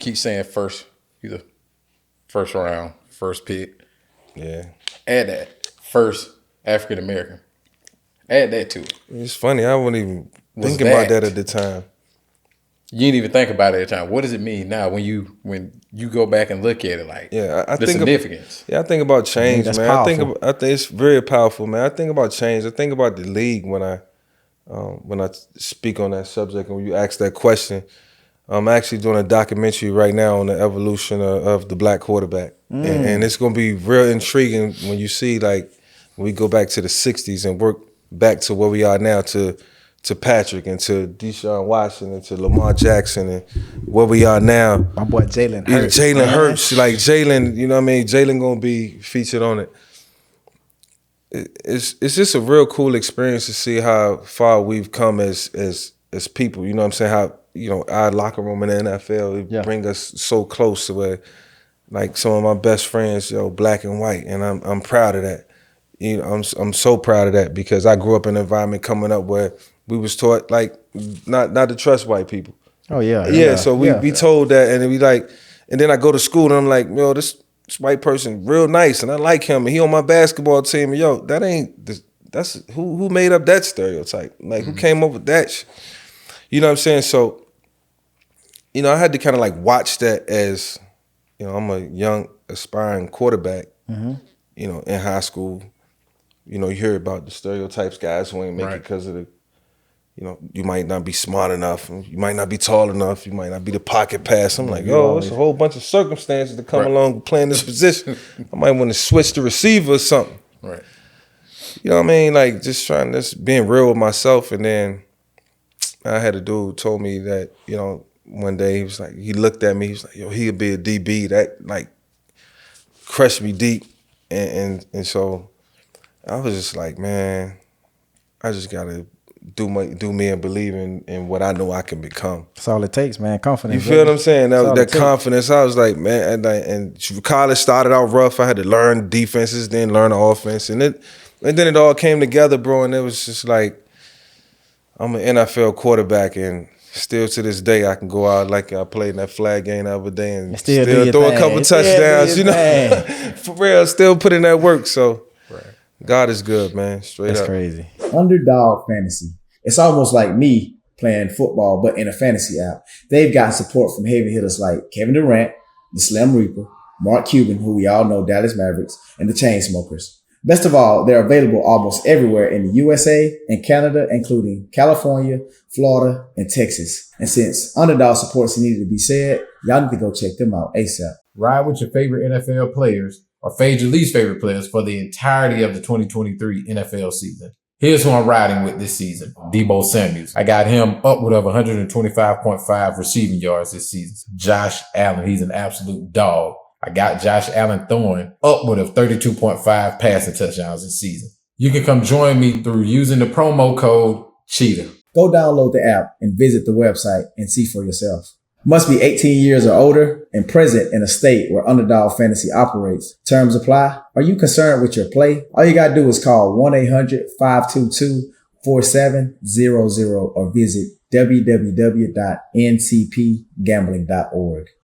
keep saying first, either first round, first pick. Yeah. Add that. First African American. Add that to it. It's funny. I wasn't even Was thinking about that at the time. You didn't even think about it at the time. What does it mean now when you go back and look at it? Like, I the think significance. I think about change, that's man. powerful. I think it's very powerful, man. I think about change. I think about the league when I speak on that subject and when you ask that question. I'm actually doing a documentary right now on the evolution of the black quarterback, and it's going to be real intriguing when you see like when we go back to the '60s and work back to where we are now to Patrick and to Deshaun Watson and to Lamar Jackson and where we are now. My boy Jalen Hurts. Jalen Hurts, like Jalen, you know what I mean? Jalen gonna be featured on it. It's just a real cool experience to see how far we've come as people. You know what I'm saying? How, you know, our locker room in the NFL it bring us so close to where, like, some of my best friends, you know, black and white, and I'm proud of that. You know, I'm so proud of that because I grew up in an environment coming up where we was taught like not to trust white people. Oh yeah. Yeah. So we told that, and we like, and then I go to school and I'm like, yo, this white person real nice, and I like him, and he on my basketball team. And yo, that ain't that's who made up that stereotype? Like who came up with that? You know what I'm saying? So, you know, I had to kind of like watch that as, you know, I'm a young aspiring quarterback. You know, in high school. You know, you hear about the stereotypes, guys who ain't make it because of the, you know, you might not be smart enough, you might not be tall enough, you might not be the pocket pass. I'm like, yo, it's a whole bunch of circumstances to come along playing this position. I might want to switch the receiver or something. Right. You know what I mean? Like just being real with myself. And then I had a dude who told me that, you know, one day he was like, he looked at me, he was like, yo, he'll be a DB. That like crushed me deep. And so I was just like, man, I just gotta do me and believe in what I know I can become. That's all it takes, man. Confidence. You feel what I'm saying? That confidence. I was like, man, and college started out rough. I had to learn defenses, then learn the offense, and then it all came together, bro. And it was just like, I'm an NFL quarterback, and still to this day, I can go out like I played in that flag game the other day and still throw a couple touchdowns. You know, for real, still put in that work. So. God is good, man. Straight up. That's crazy. Underdog Fantasy. It's almost like me playing football, but in a fantasy app. They've got support from heavy hitters like Kevin Durant, the Slim Reaper, Mark Cuban, who we all know, Dallas Mavericks, and the Chainsmokers. Best of all, they're available almost everywhere in the USA and Canada, including California, Florida, and Texas. And since Underdog supports needed to be said, y'all need to go check them out ASAP. Ride with your favorite NFL players or fade your least favorite players for the entirety of the 2023 NFL season. Here's who I'm riding with this season, Deebo Samuels. I got him upward of 125.5 receiving yards this season. Josh Allen, he's an absolute dog. I got Josh Allen throwing upward of 32.5 passing touchdowns this season. You can come join me through using the promo code CHEETAH. Go download the app and visit the website and see for yourself. Must be 18 years or older and present in a state where Underdog Fantasy operates. Terms apply. Are you concerned with your play? All you gotta do is call 1-800-522-4700 or visit www.ncpgambling.org.